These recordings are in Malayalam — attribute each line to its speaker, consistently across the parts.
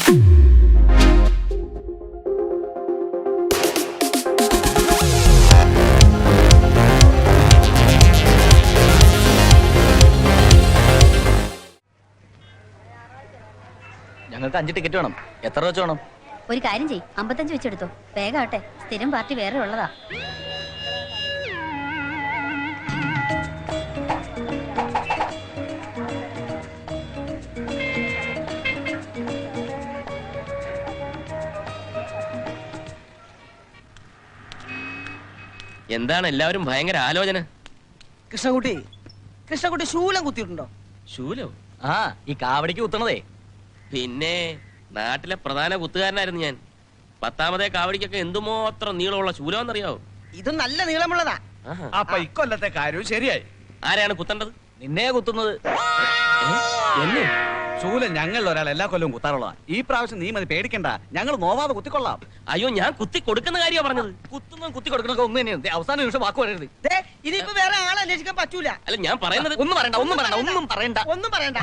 Speaker 1: ഞങ്ങൾക്ക് 5 ടിക്കറ്റ് വേണം. എത്ര വെച്ച് വേണം?
Speaker 2: ഒരു കാര്യം ചെയ്യ്, 55 വെച്ചെടുത്തോ. വേഗാട്ടെ, സ്ഥിരം പാർട്ടി വേറെ ഉള്ളതാ.
Speaker 3: എന്താണ് എല്ലാവരും ഭയങ്കര ആലോചന?
Speaker 4: കൃഷ്ണകുട്ടി ശൂലം കുത്തിയിട്ടുണ്ടോ?
Speaker 3: ശൂലോ?
Speaker 1: ആ, ഈ കാവടിക്ക് കുത്തണതേ.
Speaker 3: പിന്നെ നാട്ടിലെ പ്രധാന കുത്തുകാരനായിരുന്നു ഞാൻ. 10ാമതേ കാവടിക്കൊക്കെ എന്തുമാത്രം നീളമുള്ള ശൂലമെന്നറിയാവോ?
Speaker 4: ഇത് നല്ല നീളമുള്ളതാ.
Speaker 5: അപ്പൊ ഇക്കൊല്ലത്തെ കാര്യവും ശരിയായി.
Speaker 3: ആരെയാണ് കുത്തേണ്ടത്?
Speaker 1: നിന്നെ കുത്തുന്നത്.
Speaker 3: എന്നെ?
Speaker 5: ശൂലം ഞങ്ങളിൽ ഒരാൾ എല്ലാ കൊല്ലവും കുത്താറുള്ളതാ. ഈ പ്രാവശ്യം നീ മതി, പേടിക്കണ്ട, ഞങ്ങൾ നോവാതെ കുത്തിക്കൊള്ളാം.
Speaker 3: അയ്യോ, ഞാൻ കുത്തി കൊടുക്കുന്ന കാര്യമാണ് പറഞ്ഞത്.
Speaker 1: കുത്തുന്നതും കുത്തി കൊടുക്കണൊക്കെ ഒന്ന് തന്നെയാണ്. അവസാന നിമിഷം വാക്ക് പറയരുത്.
Speaker 4: ഇനിയിപ്പോ വേറെ ആളെ അന്വേഷിക്കാൻ പറ്റൂല.
Speaker 3: അല്ല, ഞാൻ പറയുന്നത്
Speaker 1: ഒന്നും പറയണ്ട.
Speaker 4: ഒന്നും പറയണ്ട.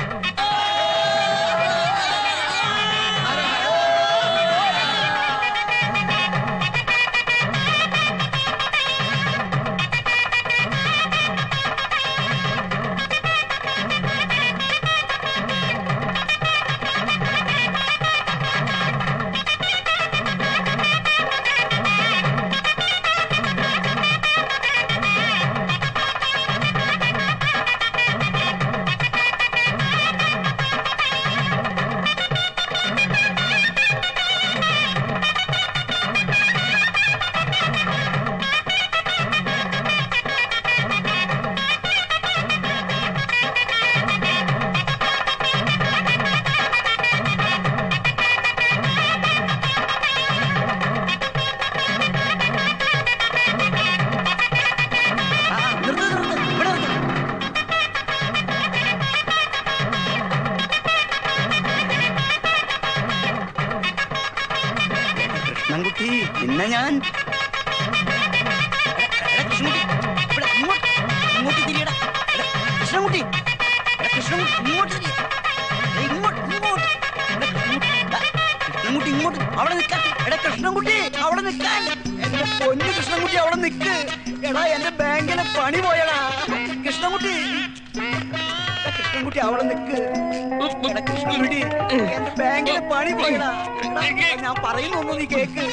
Speaker 4: കൃഷ്ണൻകുട്ടി, പിന്നെ ഞാൻ ഇങ്ങോട്ട് തിരിയടാ. കൃഷ്ണൻകുട്ടി ഇങ്ങോട്ട് അവിടെ നിൽക്കാൻ. എടാ കൃഷ്ണൻകുട്ടി, അവിടെ നിൽക്കാൻ. എന്റെ പൊന്നു കൃഷ്ണൻകുട്ടി, അവിടെ നിൽക്ക്. എടാ, എന്റെ ബാങ്കിലെ പണി പോയടാ. കൃഷ്ണൻകുട്ടി അവിടെ നിൽക്ക്. എടാ കൃഷ്ണൻകുട്ടി, എന്റെ ബാങ്കിലെ പണി പോയടാ. ഞാൻ പറയുന്നൊന്നു നീ കേക്ക്.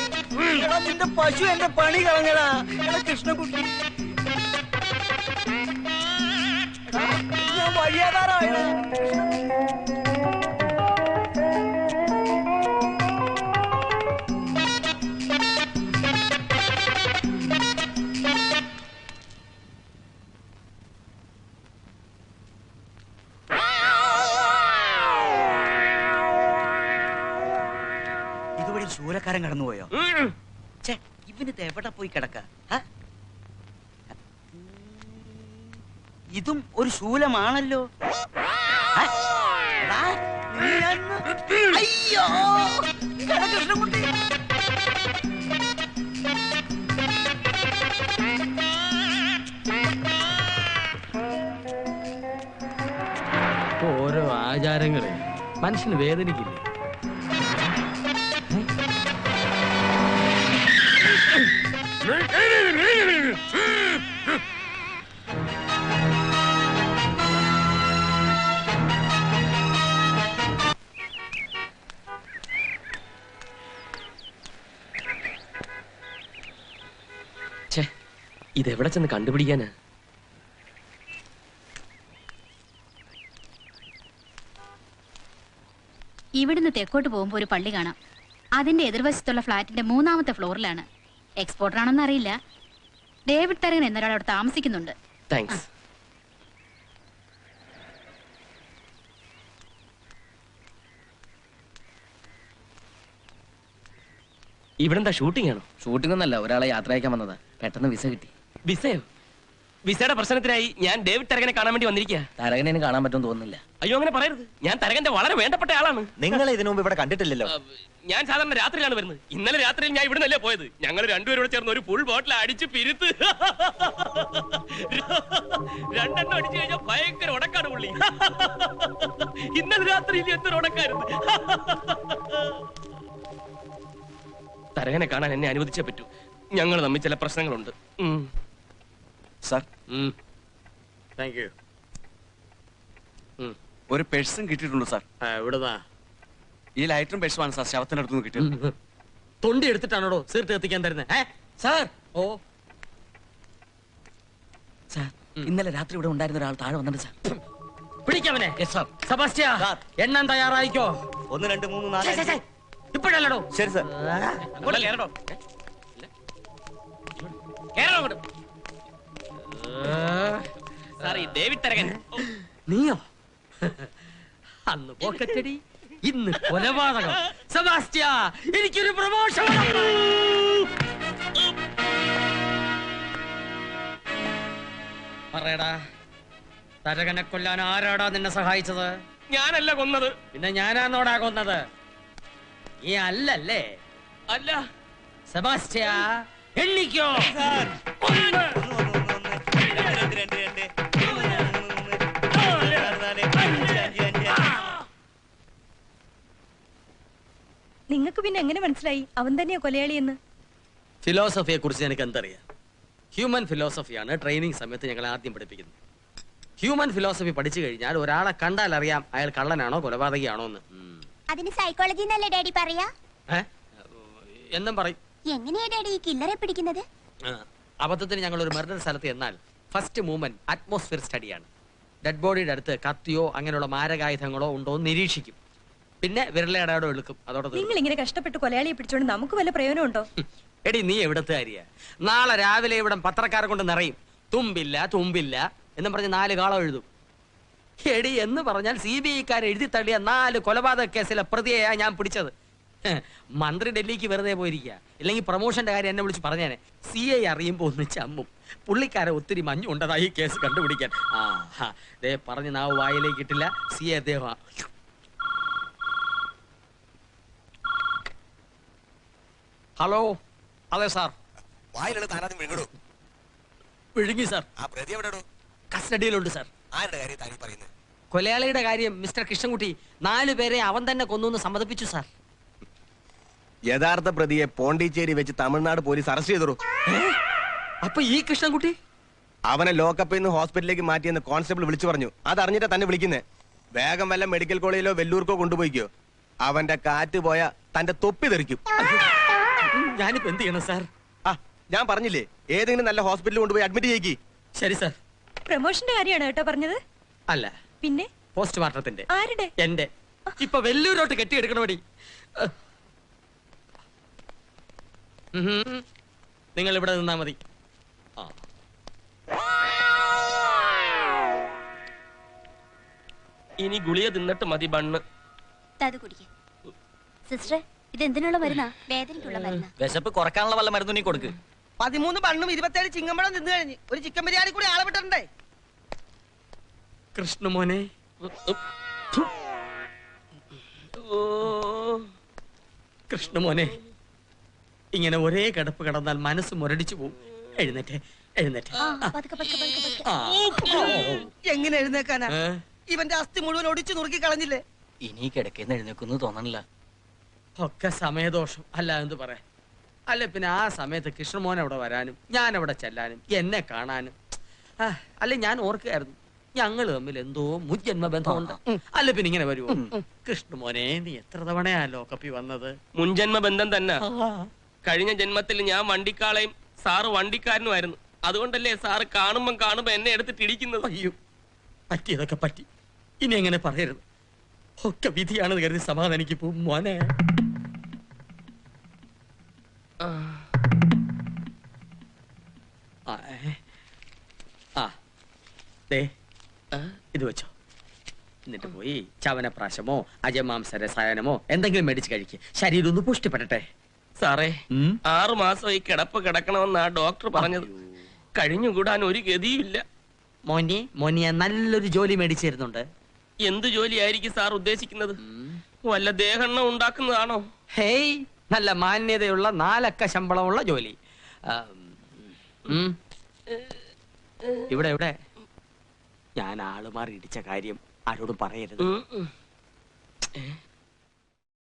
Speaker 4: എടാ, നിന്റെ പശു എന്റെ പണി കളഞ്ഞടാ. എടാ കൃഷ്ണൻകുട്ടി, ഞാൻ വഴിയാതാറായടാ. ഇതുവഴി ശൂലക്കാരൻ കടന്നുപോയോ? ഇവനിത് എവിടെ പോയി കിടക്ക? ഇതും ഒരു ശൂലമാണല്ലോ. അയ്യോ കൃഷ്ണൻകുട്ടി,
Speaker 3: ഓരോ ആചാരങ്ങളെ മനുഷ്യന് വേദനിക്കില്ലേ? ഇതെവിടെ ചെന്ന് കണ്ടുപിടിക്കാനാ?
Speaker 2: ഇവിടുന്ന് തെക്കോട്ട് പോകുമ്പോ ഒരു പള്ളി കാണാം. അതിന്റെ എതിർവശത്തുള്ള ഫ്ലാറ്റിന്റെ 3ാമത്തെ ഫ്ലോറിലാണ്. എക്സ്പോർട്ടർ ആണെന്ന് അറിയില്ല. ഡേവിഡ് തരകൻ എന്നൊരാൾ അവിടെ താമസിക്കുന്നുണ്ട്.
Speaker 3: താങ്ക്സ്. ഇവിടെന്താ ഷൂട്ടിംഗ് ആണോ?
Speaker 1: ഷൂട്ടിംഗ് ഒന്നല്ല, ഒരാളെ യാത്ര അയക്കാൻ വന്നതാ. പെട്ടെന്ന് വിസ കിട്ടി.
Speaker 3: വിസയോ? വിസയുടെ പ്രശ്നത്തിനായി ഞാൻ ഡേവിഡ് തരകനെ കാണാൻ വേണ്ടി വന്നിരിക്കുക.
Speaker 1: തരകനെ കാണാൻ പറ്റുമെന്ന് തോന്നുന്നില്ല.
Speaker 3: അയ്യോ, അങ്ങനെ പറയരുത്. ഞാൻ തരകന്റെ വളരെ വേണ്ടപ്പെട്ട ആളാണ്.
Speaker 1: നിങ്ങൾ ഇതിനു മുമ്പ് ഇവിടെ കണ്ടിട്ടില്ലല്ലോ.
Speaker 3: ഞാൻ സാധാരണ രാത്രിയിലാണ് വരുന്നത്. ഇന്നലെ രാത്രിയിൽ ഞാൻ ഇവിടെ നിന്നല്ലേ പോയത്. ഞങ്ങൾ രണ്ടുപേരോട് ചേർന്ന് ഒരു ഫുൾ ബോട്ടിൽ അടിച്ച് പിരുത്ത്. 2 എണ്ണം അടിച്ചു കഴിഞ്ഞാൽ ഭയങ്കര ഉടക്കാണ് പുള്ളി. ഇന്നലെ രാത്രിയിൽ എന്തൊരു ഉടക്കായിരുന്നു. മകനെ കാണാൻ എന്നെ അനുവദിച്ചേ പറ്റൂ. ഞങ്ങൾ തമ്മിൽ ചില പ്രശ്നങ്ങളുണ്ട്.
Speaker 5: Sir
Speaker 6: thank you.
Speaker 5: ഒരു പേഴ്സും കിട്ടിയിട്ടുണ്ട് സാർ.
Speaker 6: എവിടുന്നാ?
Speaker 5: ഈ ലൈറ്ററും പേഴ്സുമാണ് സാർ ശവത്തിനടുത്തുനിന്ന് കിട്ടിയത്.
Speaker 6: തൊണ്ടി എടുത്തിട്ടാണോടോ സീർട്ട് കത്തിക്കാൻ തരുന്നത്?
Speaker 1: സാർ
Speaker 6: ഓ
Speaker 1: സാർ ഇന്നലെ രാത്രി ഇവിടെ ഉണ്ടായിരുന്ന ഒരാൾ താഴെ വന്നിട്ട് സാർ.
Speaker 6: പിടിക്കവനെ.
Speaker 1: Sir
Speaker 6: Sebastian
Speaker 1: sir.
Speaker 6: എണ്ണാൻ തയ്യാറായിക്കോ?
Speaker 4: 1 2 3 4
Speaker 6: ഇപ്പോഴല്ലടോ.
Speaker 4: ശരി സാർ.
Speaker 3: അങ്ങോട്ട് കേറണോ? കേറണോ അങ്ങോട്ട്? സാർ ഈ ഡേവിഡ് തരകൻ.
Speaker 6: നീയോ? അന്ന് പോക്കറ്റടി, ഇന്ന് കൊലപാതകം. സെബാസ്റ്റ്യ എനിക്കൊരു പ്രമോഷൻ. പറയടാ, തരകനെ കൊല്ലാൻ ആരാടാ നിന്നെ സഹായിച്ചത്?
Speaker 3: ഞാനല്ല കൊന്നത്.
Speaker 6: പിന്നെ ഞാനാന്നോടാ കൊന്നത്? നീ അല്ലല്ലേ?
Speaker 3: അല്ല.
Speaker 6: സെബാസ്റ്റ്യ എണ്ണിക്കോ.
Speaker 7: നിങ്ങൾക്ക് പിന്നെ എങ്ങനെ മനസ്സിലായി അവൻ തന്നെയാ കൊലയാളിയെന്ന്?
Speaker 6: ഫിലോസഫിയെ കുറിച്ച് എനിക്ക് എന്തറിയാം? ഹ്യൂമൻ ഫിലോസഫിയാണ് ട്രെയിനിങ് സമയത്ത് ഞങ്ങൾ ആദ്യം പഠിപ്പിക്കുന്നത്. ഹ്യൂമൻ ഫിലോസഫി പഠിച്ചു കഴിഞ്ഞാൽ ഒരാളെ കണ്ടാൽ അറിയാം അയാൾ കള്ളനാണോ കൊലപാതകയാണോ എന്ന്.
Speaker 8: അതിന് സൈക്കോളജി എന്നല്ലേ ഡാഡി പറയാ?
Speaker 6: എന്നും പറയും.
Speaker 8: എങ്ങനെയാ ഡാഡി ഈ കില്ലറെ പിടിക്കുന്നത്?
Speaker 6: അബദ്ധത്തിന് ഞങ്ങൾ ഒരു മർഡർ സ്ഥലത്ത് എന്നാൽ ഫസ്റ്റ് മൂവ്മെന്റ് അറ്റ്മോസ്ഫിയർ സ്റ്റഡിയാണ്. ഡെഡ് ബോഡിയുടെ അടുത്ത് കത്തിയോ അങ്ങനെയുള്ള മാരകായുധങ്ങളോ ഉണ്ടോ എന്ന് നിരീക്ഷിക്കും. പിന്നെ വിരലടയാടോ എടുക്കും. അതോടെ
Speaker 7: നിങ്ങൾ ഇങ്ങനെ കഷ്ടപ്പെട്ട് കൊലയാളിയെ പിടിച്ചോണ്ട് നമുക്ക് വല്ല പ്രയോജനമുണ്ടോ?
Speaker 6: എടി നീ എവിടത്തെ അരിയ? നാളെ രാവിലെ ഇവിടെ പത്രക്കാരെ കൊണ്ട് നിറയും തുമ്പില്ല തുമ്പില്ല എന്നും പറഞ്ഞ് 4 കാളം എഴുതും. എടി എന്ന് പറഞ്ഞാൽ CBI-ക്കാർ എഴുതി തള്ളിയ 4 കൊലപാതക കേസിലെ പ്രതിയെയാ ഞാൻ പിടിച്ചത്. മന്ത്രി ഡൽഹിക്ക് വെറുതെ പോയിരിക്കുക. ഇല്ലെങ്കിൽ പ്രൊമോഷന്റെ കാര്യം എന്നെ വിളിച്ച് പറഞ്ഞേനെ. CI അറിയുമ്പോ ഒന്ന് ചമ്മും. പുള്ളിക്കാരെ ഒത്തിരി മഞ്ഞുണ്ടതാ ഈ കേസ് കണ്ടുപിടിക്കാൻ. ദേ പറഞ്ഞ് നാവ് വായിലേക്ക് ഇട്ടില്ല. CI അദ്ദേഹം. ഹലോ. അതെ സാർ.
Speaker 9: വായിലുള്ള താനാദ്യം വിഴുങ്ങടോ.
Speaker 6: വിഴുങ്ങി സാർ.
Speaker 9: ആ പ്രതി എവിടെയോ?
Speaker 6: കസ്റ്റഡിയിലുണ്ട് സാർ.
Speaker 9: ആരുടെ കാര്യം താനീ പറയുന്നത്?
Speaker 6: കൊലയാളിയുടെ കാര്യം മിസ്റ്റർ കൃഷ്ണൻകുട്ടി 4 പേരെ അവൻ തന്നെ കൊന്നു സമ്മതിപ്പിച്ചു സാർ.
Speaker 9: യഥാർത്ഥ പ്രതിയെ പോണ്ടിച്ചേരി വെച്ച് തമിഴ്നാട് പോലീസ് അറസ്റ്റ് ചെയ്തു.
Speaker 6: അപ്പൊ ഈ കൃഷ്ണൻകുട്ടി
Speaker 9: അവനെ ലോക്കപ്പിൽ നിന്ന് ഹോസ്പിറ്റലിലേക്ക് മാറ്റിയെന്ന് കോൺസ്റ്റബിൾ വിളിച്ചു പറഞ്ഞു. അതറിഞ്ഞിട്ടാ തന്നെ വിളിക്കുന്നേ. വേഗം വല്ല മെഡിക്കൽ കോളേജിലോ വെല്ലൂർക്കോ കൊണ്ടുപോയിക്കോ. അവന്റെ കാറ്റ് പോയാ തന്റെ തൊപ്പി തെറിക്കും.
Speaker 6: ഞാനിപ്പോ എന്ത് ചെയ്യണം സാർ?
Speaker 9: ഞാൻ പറഞ്ഞില്ലേ, ഏതെങ്കിലും നല്ല ഹോസ്പിറ്റലിൽ കൊണ്ടുപോയി അഡ്മിറ്റ് ചെയ്യിക്ക്.
Speaker 6: ശരി സാർ.
Speaker 7: പ്രമോഷന്റെ കാര്യമാണ് കേട്ടോ പറഞ്ഞത്?
Speaker 6: അല്ല,
Speaker 7: പിന്നെ
Speaker 6: പോസ്റ്റ്മോർട്ടത്തിന്റെ.
Speaker 7: ആരുടെ?
Speaker 6: എന്റെ. ഇപ്പൊ വെല്ലൂരോട്ട് കെട്ടിയെടുക്കണോടി. നിങ്ങൾ ഇവിടെ നിന്നാ മതി.
Speaker 3: ഇനി ഗുളിക തിന്നിട്ട് മതി ബണ്ണ്.
Speaker 8: സിസ്റ്റർ, ഇത് എന്തിനുള്ള മരുന്നാ? വേദനയ്ക്കുള്ള മരുന്നാ.
Speaker 1: വിശപ്പ് കുറക്കാനുള്ള വല്ല മരുന്ന് നീ കൊടുക്ക്.
Speaker 4: 13 ബണ്ണും 27 ചിങ്ങമ്പഴം തിന്നു കഴിഞ്ഞ് ഒരു ചിക്കൻ ബിരിയാണി കൂടി ആളെ വിട്ടിട്ടുണ്ടേ.
Speaker 6: കൃഷ്ണമോനെ. കൃഷ്ണമോനെ, ഇങ്ങനെ ഒരേ കിടപ്പ് കിടന്നാൽ മനസ്സ് മുരടിച്ചു പോകും. എഴുന്നേറ്റേ എഴുന്നേറ്റേ.
Speaker 4: എങ്ങനെ എഴുന്നേക്കാനാ? ഇവന്റെ അസ്ഥി മുഴുവൻ ഒടിച്ചു നുറുക്കി കളഞ്ഞില്ലേ?
Speaker 1: ഇനി കിടക്കേന്ന് എഴുന്നേക്കുന്നു തോന്നണില്ല.
Speaker 6: ഒക്കെ സമയദോഷം അല്ല എന്ത് പറയാ. അല്ല പിന്നെ ആ സമയത്ത് കൃഷ്ണമോൻ അവിടെ വരാനും ഞാൻ അവിടെ ചെല്ലാനും എന്നെ കാണാനും. അല്ലെ ഞാൻ ഓർക്കുകയായിരുന്നു ഞങ്ങൾ തമ്മിൽ എന്തോ മുജ്ജന്മ ബന്ധമുണ്ട്. അല്ല പിന്നെ ഇങ്ങനെ വരുമോ? കൃഷ്ണമോനെ, നീ എത്ര തവണയാ ലോക്കപ്പി വന്നത്?
Speaker 3: മുൻജന്മ ബന്ധം തന്നെ. കഴിഞ്ഞ ജന്മത്തിൽ ഞാൻ വണ്ടിക്കാളയും സാറ് വണ്ടിക്കാരനുമായിരുന്നു. അതുകൊണ്ടല്ലേ സാറ് കാണുമ്പോ എന്നെ എടുത്തിട്ട് ഇടിക്കുന്നത്.
Speaker 6: അയ്യോ, പറ്റിയതൊക്കെ പറ്റി. ഇനി എങ്ങനെ പറയരുത്. ഒക്കെ വിധിയാണെന്ന് കരുതി സമാധാനിക്ക് പോവും മോനെ. ഇത് വെച്ചോ. എന്നിട്ട് പോയി ചവനപ്രാശമോ അജമാംസ രസായനമോ എന്തെങ്കിലും മേടിച്ച് കഴിക്കുക. ശരീരം ഒന്ന് പുഷ്ടിപ്പെടട്ടെ.
Speaker 3: സാറേ, 6 മാസം ഈ കിടപ്പ് കിടക്കണമെന്നാ ഡോക്ടർ പറഞ്ഞത്. കഴിഞ്ഞുകൂടാൻ ഒരു ഗതിയുമില്ല.
Speaker 6: മോനിയെ നല്ലൊരു ജോലി മേടിച്ചു തരുന്നുണ്ട്.
Speaker 3: എന്ത് ജോലിയായിരിക്കും സാർ ഉദ്ദേശിക്കുന്നത്? വല്ല ദേഹെണ്ണ ഉണ്ടാക്കുന്നതാണോ?
Speaker 6: ഹേയ്, നല്ല മാന്യതയുള്ള 4 അക്ക ശമ്പളമുള്ള ജോലി. ഇവിടെ ഇവിടെ ഞാൻ ആളുമാറി ഇടിച്ച കാര്യം ആരോടും പറയരുത്.